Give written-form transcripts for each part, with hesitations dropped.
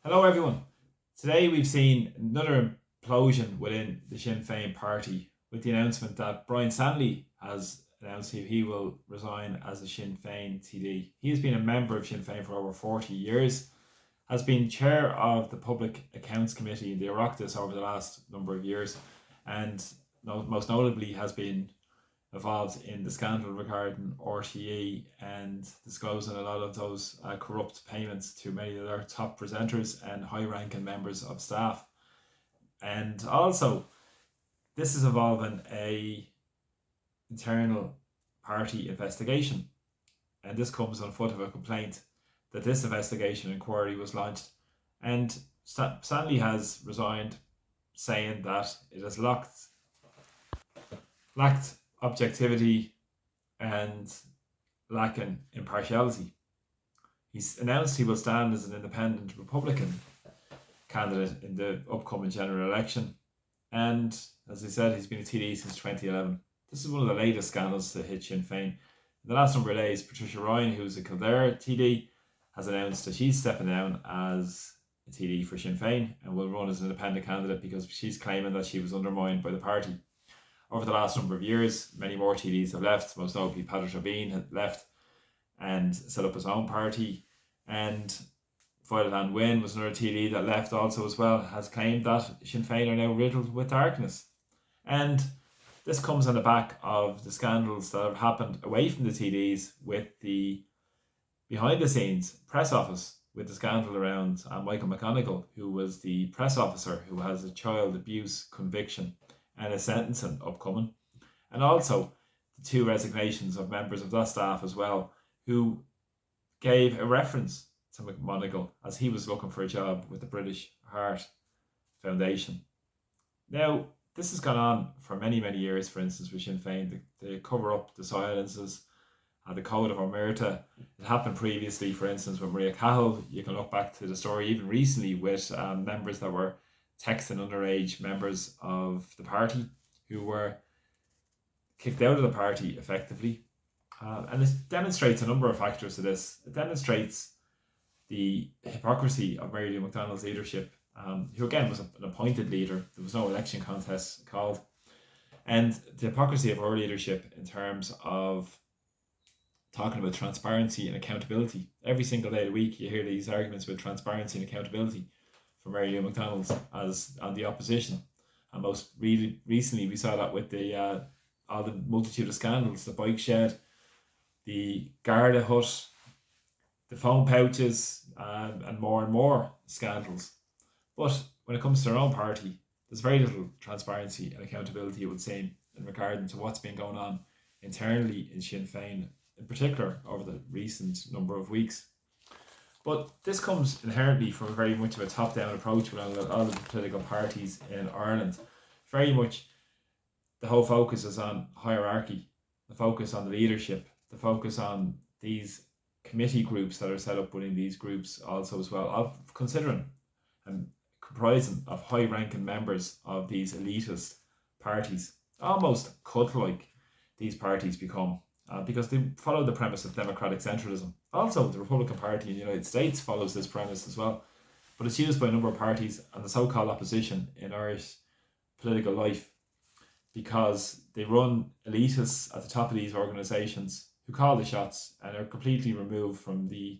Hello, everyone. Today we've seen another implosion within the Sinn Fein party with the announcement that Brian Stanley has announced he will resign as a Sinn Fein TD. He has been a member of Sinn Fein for over 40 years, has been chair of the Public Accounts Committee in the Oireachtas over the last number of years, and most notably has been involved in the scandal regarding RTE and disclosing a lot of those corrupt payments to many of their top presenters and high ranking members of staff. And also, this is involving a internal party investigation. And this comes on foot of a complaint that this investigation inquiry was launched. And Stanley has resigned, saying that it has lacked objectivity and lacking impartiality. He's announced he will stand as an independent Republican candidate in the upcoming general election. And as I said, he's been a TD since 2011. This is one of the latest scandals to hit Sinn Féin. In the last number of days, Patricia Ryan, who's a Kildare TD, has announced that she's stepping down as a TD for Sinn Féin and will run as an independent candidate because she's claiming that she was undermined by the party. Over the last number of years, many more TDs have left, most notably Patrick Rabin had left and set up his own party. And Violet Wynne was another TD that left also as well, has claimed that Sinn Féin are now riddled with darkness. And this comes on the back of the scandals that have happened away from the TDs with the behind the scenes press office, with the scandal around Michael McGonigal, who was the press officer who has a child abuse conviction and a sentencing upcoming. And also the two resignations of members of that staff as well, who gave a reference to McMonigal as he was looking for a job with the British Heart Foundation. Now, this has gone on for many, many years, for instance, with Sinn Féin. They cover up the silences, the Code of Omerta. It happened previously, for instance, with Maria Cahill. You can look back to the story even recently with members that were texting underage members of the party who were kicked out of the party effectively. And it demonstrates a number of factors to this. It demonstrates the hypocrisy of Mary Lou McDonald's leadership, who again was an appointed leader. There was no election contest called. And the hypocrisy of her leadership in terms of talking about transparency and accountability. Every single day of the week you hear these arguments about transparency and accountability for Mary Lou McDonald as on the opposition. And most really recently we saw that with the all the multitude of scandals, the bike shed, the Garda hut, the phone pouches, and more scandals. But when it comes to our own party, there's very little transparency and accountability, it would seem, in regard to what's been going on internally in Sinn Féin, in particular over the recent number of weeks. But this comes inherently from very much of a top-down approach with all of the political parties in Ireland. Very much the whole focus is on hierarchy, the focus on the leadership, the focus on these committee groups that are set up within these groups also as well, of considering and comprising of high-ranking members of these elitist parties. Almost cult-like these parties become, because they follow the premise of democratic centralism. Also, the Republican Party in the United States follows this premise as well, but it's used by a number of parties and the so-called opposition in Irish political life, because they run elitists at the top of these organisations who call the shots and are completely removed from the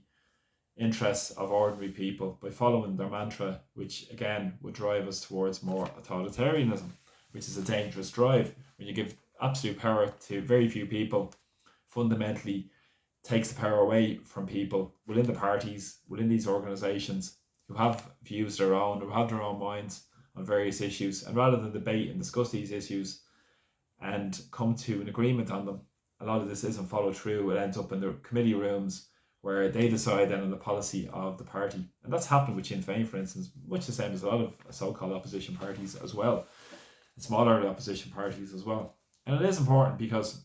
interests of ordinary people by following their mantra, which again would drive us towards more authoritarianism, which is a dangerous drive. When you give absolute power to very few people, fundamentally takes the power away from people within the parties, within these organisations, who have views their own, who have their own minds on various issues, and rather than debate and discuss these issues and come to an agreement on them, a lot of this isn't followed through. It ends up in the committee rooms where they decide then on the policy of the party. And that's happened with Sinn Féin, for instance, much the same as a lot of so-called opposition parties as well, and smaller opposition parties as well. And it is important because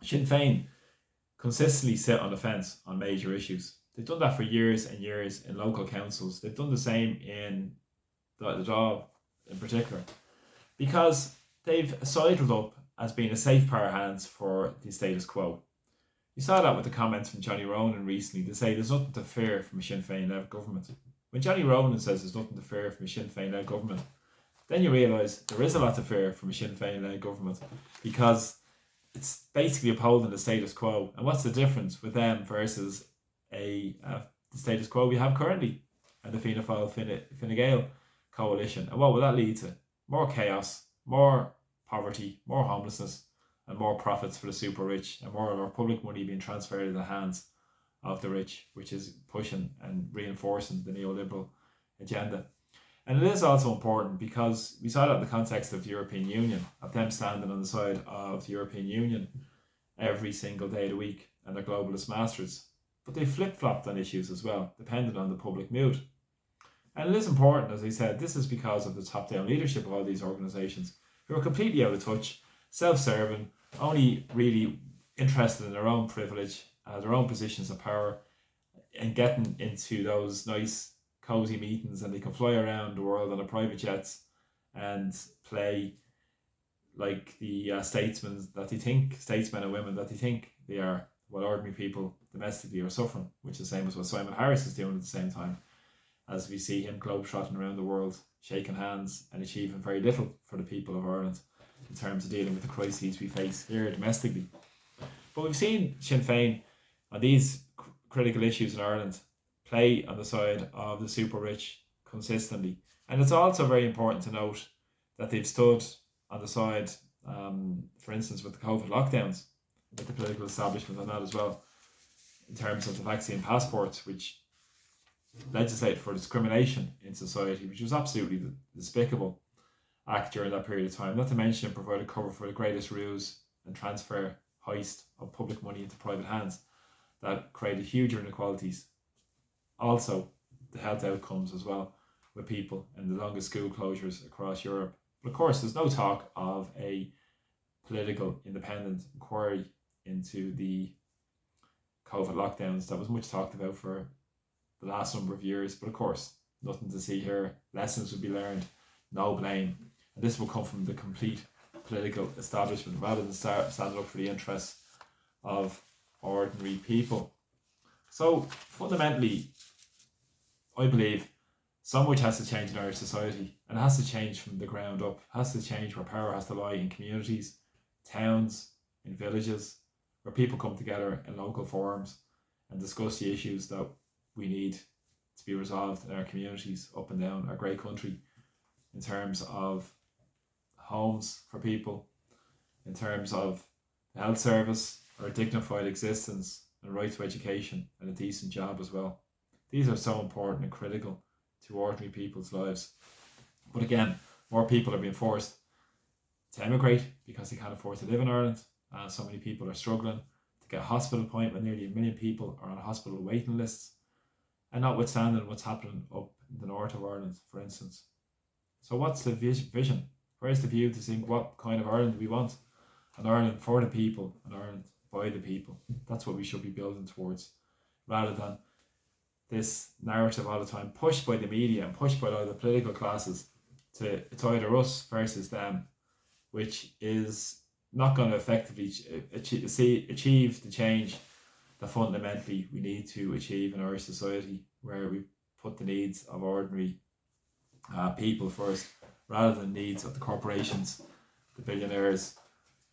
Sinn Féin consistently sit on the fence on major issues. They've done that for years and years in local councils. They've done the same in the Dáil in particular, because they've sidled up as being a safe pair of hands for the status quo. You saw that with the comments from Johnny Ronan recently to say there's nothing to fear from a Sinn Féin led government, When Johnny Ronan says there's nothing to fear from a Sinn Fein-led government, then you realise there is a lot to fear from a Sinn Fein-led government, because it's basically upholding the status quo. And what's the difference with them versus the status quo we have currently and the Fianna Fáil Fine Gael coalition? And what will that lead to? More chaos, more poverty, more homelessness, and more profits for the super rich, and more of our public money being transferred into the hands of the rich, which is pushing and reinforcing the neoliberal agenda. And it is also important because we saw that in the context of the European Union, of them standing on the side of the European Union every single day of the week and their globalist masters. But they flip-flopped on issues as well, depending on the public mood. And it is important, as I said, this is because of the top-down leadership of all these organisations, who are completely out of touch, self-serving, only really interested in their own privilege, their own positions of power, and getting into those nice cozy meetings, and they can fly around the world on a private jets and play like the statesmen and women that they think they are, while ordinary people domestically are suffering, which is the same as what Simon Harris is doing at the same time, as we see him globetrotting around the world, shaking hands and achieving very little for the people of Ireland in terms of dealing with the crises we face here domestically. But we've seen Sinn Féin on these critical issues in Ireland play on the side of the super rich consistently. And it's also very important to note that they've stood on the side, for instance, with the COVID lockdowns, with the political establishment on that as well, in terms of the vaccine passports, which legislated for discrimination in society, which was absolutely despicable act during that period of time. Not to mention it provided cover for the greatest ruse and transfer heist of public money into private hands that created huge inequalities. Also, the health outcomes as well, with people and the longest school closures across Europe. But of course, there's no talk of a political independent inquiry into the COVID lockdowns that was much talked about for the last number of years. But of course, nothing to see here. Lessons would be learned, no blame. And this will come from the complete political establishment rather than standing up for the interests of ordinary people. So fundamentally, I believe so much has to change in Irish society, and it has to change from the ground up. It has to change where power has to lie in communities, towns, in villages, where people come together in local forums and discuss the issues that we need to be resolved in our communities up and down our great country, in terms of homes for people, in terms of the health service, or a dignified existence, and right to education and a decent job as well. These are so important and critical to ordinary people's lives. But again, more people are being forced to emigrate because they can't afford to live in Ireland. So many people are struggling to get a hospital appointment. Nearly 1 million people are on hospital waiting lists. And notwithstanding what's happening up in the north of Ireland, for instance. So what's the vision? Where's the view to think what kind of Ireland we want? An Ireland for the people, an Ireland by the people. That's what we should be building towards, rather than this narrative all the time pushed by the media and pushed by all the political classes to it's either us versus them, which is not going to effectively achieve the change that fundamentally we need to achieve in Irish society, where we put the needs of ordinary people first, rather than needs of the corporations, the billionaires,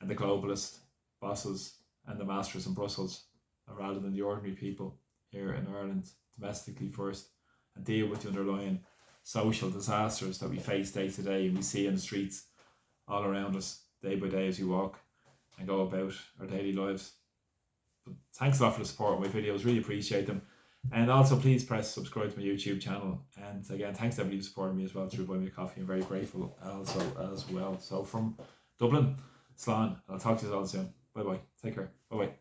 and the globalist bosses and the masters in Brussels, rather than the ordinary people here in Ireland domestically first, and deal with the underlying social disasters that we face day to day and we see in the streets all around us day by day as we walk and go about our daily lives. But thanks a lot for the support of my videos, really appreciate them. And also please press subscribe to my YouTube channel. And again, thanks to everybody who supported me as well through buying me a coffee. I'm very grateful also as well. So from Dublin, Slán, I'll talk to you all soon. Bye bye. Take care. Bye bye.